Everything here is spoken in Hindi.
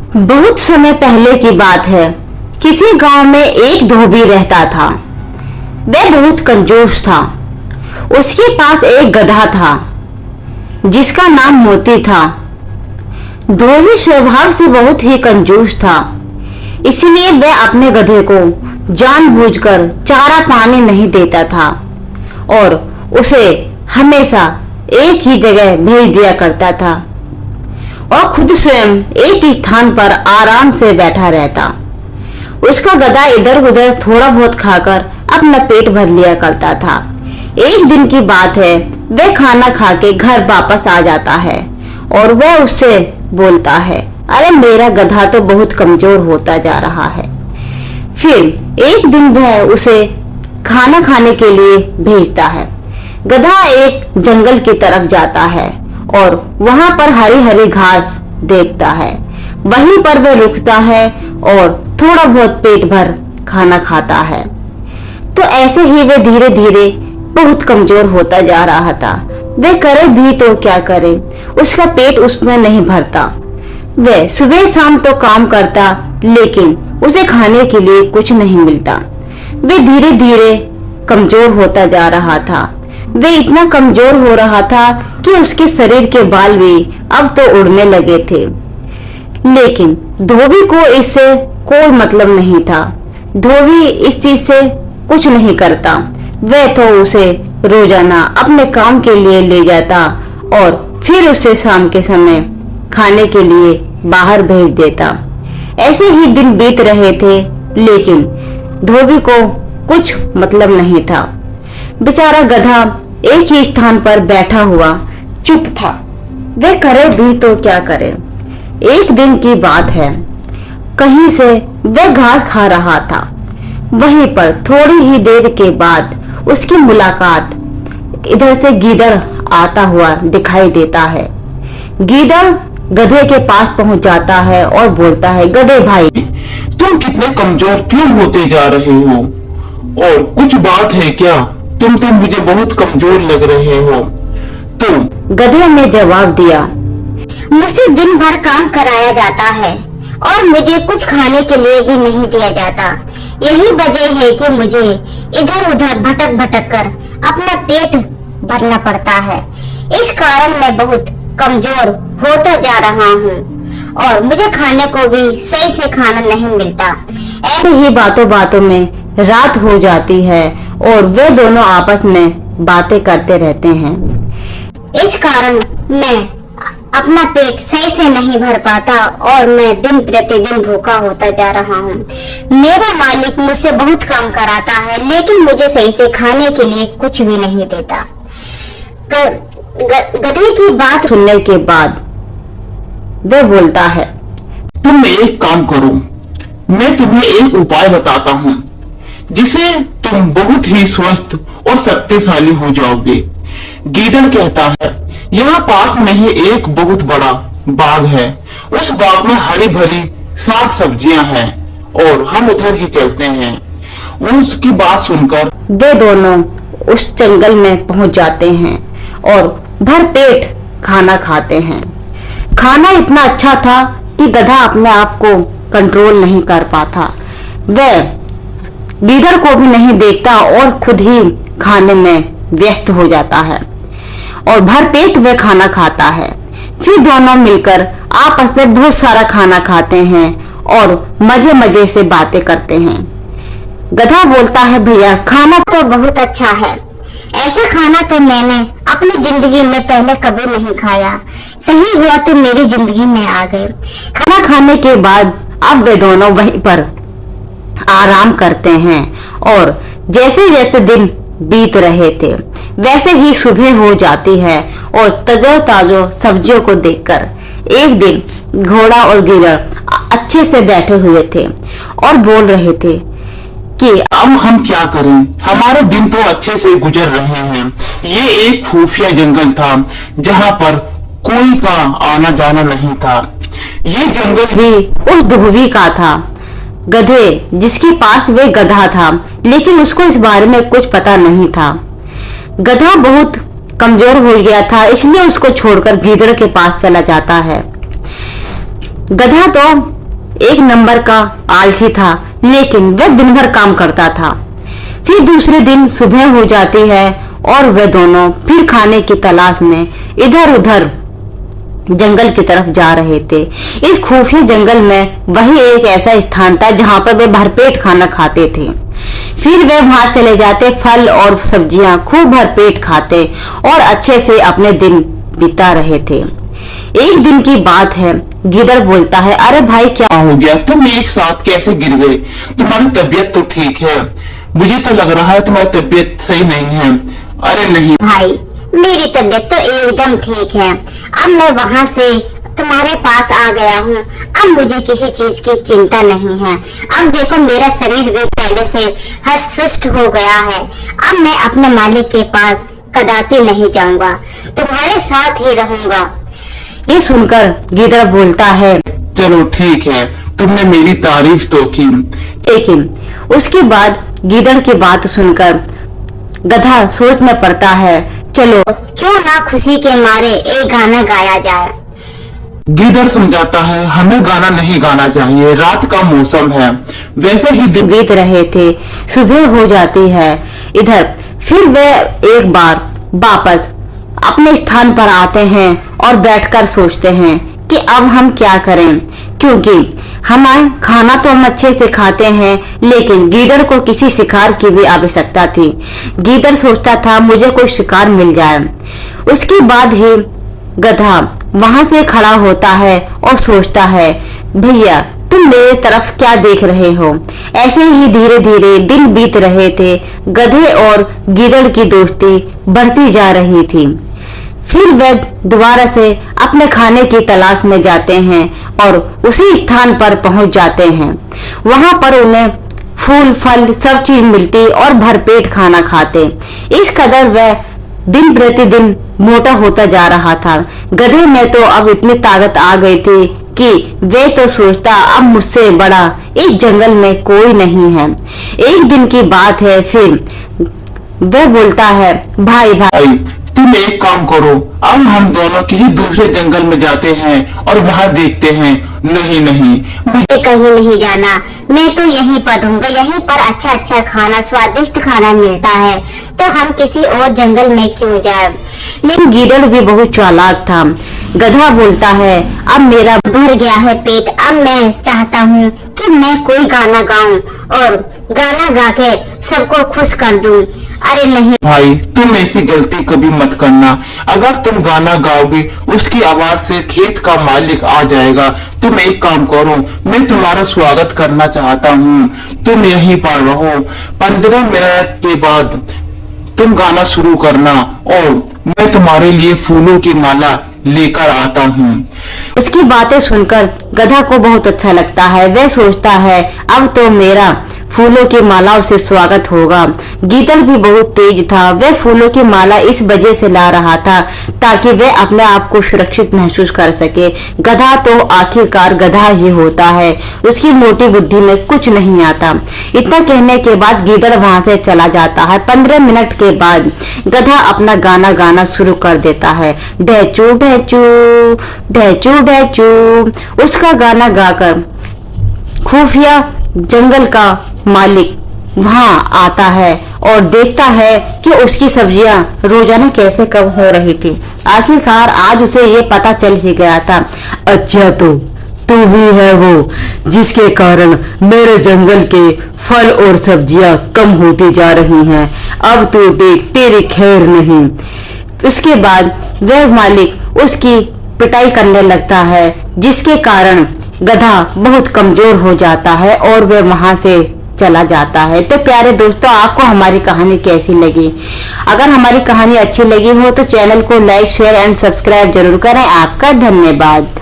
बहुत समय पहले की बात है। किसी गांव में एक धोबी रहता था। वह बहुत कंजूस था। उसके पास एक गधा था जिसका नाम मोती था। धोबी स्वभाव से बहुत ही कंजूस था, इसलिए वह अपने गधे को जानबूझकर चारा पानी नहीं देता था और उसे हमेशा एक ही जगह भेज दिया करता था और खुद स्वयं एक स्थान पर आराम से बैठा रहता। उसका गधा इधर उधर थोड़ा बहुत खाकर अपना पेट भर लिया करता था। एक दिन की बात है, वह खाना खा के घर वापस आ जाता है और वह उससे बोलता है, अरे मेरा गधा तो बहुत कमजोर होता जा रहा है। फिर एक दिन वह उसे खाना खाने के लिए भेजता है। गधा एक जंगल की तरफ जाता है और वहां पर हरी हरी घास देखता है। वहीं पर वह रुकता है और थोड़ा बहुत पेट भर खाना खाता है। तो ऐसे ही वह धीरे धीरे बहुत कमजोर होता जा रहा था। वह करे भी तो क्या करे, उसका पेट उसमें नहीं भरता। वह सुबह शाम तो काम करता, लेकिन उसे खाने के लिए कुछ नहीं मिलता। वह धीरे धीरे कमजोर होता जा रहा था। वह इतना कमजोर हो रहा था कि उसके शरीर के बाल भी अब तो उड़ने लगे थे। लेकिन धोबी को इससे कोई मतलब नहीं था। धोबी इस चीज से कुछ नहीं करता। वह तो उसे रोजाना अपने काम के लिए ले जाता और फिर उसे शाम के समय खाने के लिए बाहर भेज देता। ऐसे ही दिन बीत रहे थे, लेकिन धोबी को कुछ मतलब नहीं था। बेचारा गधा एक ही स्थान पर बैठा हुआ चुप था। वह करे भी तो क्या करे। एक दिन की बात है, कहीं से वह घास खा रहा था। वहीं पर थोड़ी ही देर के बाद उसकी मुलाकात इधर से गीदड़ आता हुआ दिखाई देता है। गीदड़ गधे के पास पहुंच जाता है और बोलता है, गधे भाई, तुम कितने कमजोर क्यों होते जा रहे हो? और कुछ बात है क्या? तुम तो मुझे बहुत कमजोर लग रहे हो। तो गधे ने जवाब दिया, मुझसे दिन भर काम कराया जाता है और मुझे कुछ खाने के लिए भी नहीं दिया जाता। यही वजह है कि मुझे इधर उधर भटक भटक कर अपना पेट भरना पड़ता है। इस कारण मैं बहुत कमजोर होता जा रहा हूँ और मुझे खाने को भी सही से खाना नहीं मिलता। ऐसे ही बातों बातों में रात हो जाती है और वे दोनों आपस में बातें करते रहते हैं। इस कारण मैं अपना पेट सही से नहीं भर पाता और मैं दिन प्रतिदिन भूखा होता जा रहा हूँ। मेरा मालिक मुझसे बहुत काम कराता है, लेकिन मुझे सही से खाने के लिए कुछ भी नहीं देता। गधे की बात सुनने के बाद वह बोलता है, तुम एक काम करो, मैं तुम्हें एक उपाय बताता हूँ जिसे तुम बहुत ही स्वस्थ और शक्तिशाली हो जाओगे। गीदड़ कहता है, यहाँ पास में ही एक बहुत बड़ा बाग है। उस बाग में हरी भरी साग सब्जियां हैं और हम उधर ही चलते हैं। उसकी बात सुनकर वे दोनों उस जंगल में पहुंच जाते हैं और भर पेट खाना खाते हैं। खाना इतना अच्छा था कि गधा अपने आप को कंट्रोल नहीं कर पाता। वह गीदड़ को भी नहीं देखता और खुद ही खाने में व्यस्त हो जाता है और भर पेट वह खाना खाता है। फिर दोनों मिलकर आपस में बहुत सारा खाना खाते हैं और मजे मजे से बातें करते हैं। गधा बोलता है, भैया खाना तो बहुत अच्छा है। ऐसा खाना तो मैंने अपनी जिंदगी में पहले कभी नहीं खाया। सही हुआ तो मेरी जिंदगी में आ गए। खाना खाने के बाद अब वे दोनों वहीं पर आराम करते हैं और जैसे जैसे दिन बीत रहे थे वैसे ही सुबह हो जाती है और ताजो ताजो सब्जियों को देखकर एक दिन घोड़ा और गीदड़ अच्छे से बैठे हुए थे और बोल रहे थे कि अब हम क्या करें, हमारे दिन तो अच्छे से गुजर रहे हैं। ये एक खुफिया जंगल था जहाँ पर कोई का आना जाना नहीं था। ये जंगल भी उस धोबी का था। गधे जिसके पास वे गधा था, लेकिन उसको इस बारे में कुछ पता नहीं था। गधा बहुत कमजोर हो गया था, इसलिए उसको छोड़कर गीदड़ के पास चला जाता है। गधा तो एक नंबर का आलसी था, लेकिन वह दिन भर काम करता था। फिर दूसरे दिन सुबह हो जाती है और वे दोनों फिर खाने की तलाश में इधर उधर जंगल की तरफ जा रहे थे। इस खुफिया जंगल में वही एक ऐसा स्थान था जहाँ पर वे भरपेट खाना खाते थे। फिर वे वहां चले जाते, फल और सब्जियां खूब भरपेट खाते और अच्छे से अपने दिन बिता रहे थे। एक दिन की बात है, गिदड़ बोलता है, अरे भाई क्या हो गया? तुम एक साथ कैसे गिर गए? तुम्हारी तबीयत तो ठीक है? मुझे तो लग रहा है तुम्हारी तबीयत सही नहीं है। अरे नहीं भाई, मेरी तबीयत तो एकदम ठीक है। अब मैं वहाँ से तुम्हारे पास आ गया हूँ। अब मुझे किसी चीज की चिंता नहीं है। अब देखो मेरा शरीर भी पहले से हष्ट पुष्ट हो गया है। अब मैं अपने मालिक के पास कदापि नहीं जाऊंगा, तुम्हारे साथ ही रहूंगा। ये सुनकर गिदड़ बोलता है, चलो ठीक है, तुमने मेरी तारीफ तो की। लेकिन उसके बाद गिदड़ की बात सुनकर गधा सोच में पड़ता है, चलो क्यों ना खुशी के मारे एक गाना गाया जाए। गिदड़ समझाता है, हमें गाना नहीं गाना चाहिए, रात का मौसम है। वैसे ही दिन बीत रहे थे, सुबह हो जाती है। इधर फिर वे एक बार वापस अपने स्थान पर आते हैं और बैठकर सोचते हैं कि अब हम क्या करें, क्योंकि हमारे खाना तो हम अच्छे से खाते हैं, लेकिन गीदड़ को किसी शिकार की भी आवश्यकता थी। गीदड़ सोचता था मुझे कोई शिकार मिल जाए। उसके बाद ही गधा वहां से खड़ा होता है और सोचता है, भैया तुम मेरे तरफ क्या देख रहे हो। ऐसे ही धीरे धीरे दिन बीत रहे थे। गधे और गीदड़ की दोस्ती बढ़ती जा रही थी। फिर वे दोबारा से अपने खाने की तलाश में जाते हैं और उसी स्थान पर पहुंच जाते हैं। वहां पर उन्हें फूल फल सब चीज मिलती और भरपेट खाना खाते। इस कदर वह दिन प्रतिदिन मोटा होता जा रहा था। गधे में तो अब इतनी ताकत आ गई थी कि वे तो सोचता अब मुझसे बड़ा इस जंगल में कोई नहीं है। एक दिन की बात है, फिर वह बोलता है, भाई भाई तुम एक काम करो, अब हम दोनों किसी दूसरे जंगल में जाते हैं और वहाँ देखते हैं। नहीं नहीं, मुझे कहीं नहीं जाना, मैं तो यहीं पर रहूंगा। यहीं पर अच्छा अच्छा खाना, स्वादिष्ट खाना मिलता है, तो हम किसी और जंगल में क्यों जाए। लेकिन गीदड़ भी बहुत चालाक था। गधा बोलता है, अब मेरा भर गया है पेट। अब मैं चाहता हूँ कि मैं कोई गाना गाऊं और गाना गा के सबको खुश कर दूं। अरे नहीं भाई, तुम ऐसी गलती कभी मत करना। अगर तुम गाना गाओगे, उसकी आवाज से खेत का मालिक आ जाएगा। तुम एक काम करो, मैं तुम्हारा स्वागत करना चाहता हूँ, तुम यहीं पर रहो। 15 मिनट के बाद तुम गाना शुरू करना और मैं तुम्हारे लिए फूलों की माला लेकर आता हूँ। उसकी बातें सुनकर गधा को बहुत अच्छा लगता है। वह सोचता है अब तो मेरा फूलों की मालाओं से स्वागत होगा। गीदड़ भी बहुत तेज था। वह फूलों की माला इस वजह से ला रहा था ताकि वह अपने आप को सुरक्षित महसूस कर सके। गधा तो आखिरकार गधा ही होता है, उसकी मोटी बुद्धि में कुछ नहीं आता। इतना कहने के बाद गीदड़ वहां से चला जाता है। 15 मिनट के बाद गधा अपना गाना गाना शुरू कर देता है, ढेचू ढेचू ढेचू ढेचू। उसका गाना गाकर खुफिया जंगल का मालिक वहां आता है और देखता है कि उसकी सब्जियां रोजाना कैसे कम हो रही थी। आखिरकार आज उसे ये पता चल ही गया था, अच्छा तो तू ही है वो जिसके कारण मेरे जंगल के फल और सब्जियां कम होती जा रही हैं। अब तू देख, तेरी खैर नहीं। उसके बाद वह मालिक उसकी पिटाई करने लगता है, जिसके कारण गधा बहुत कमजोर हो जाता है और वह वहां से चला जाता है। तो प्यारे दोस्तों, आपको हमारी कहानी कैसी लगी? अगर हमारी कहानी अच्छी लगी हो तो चैनल को लाइक शेयर एंड सब्सक्राइब जरूर करें। आपका धन्यवाद।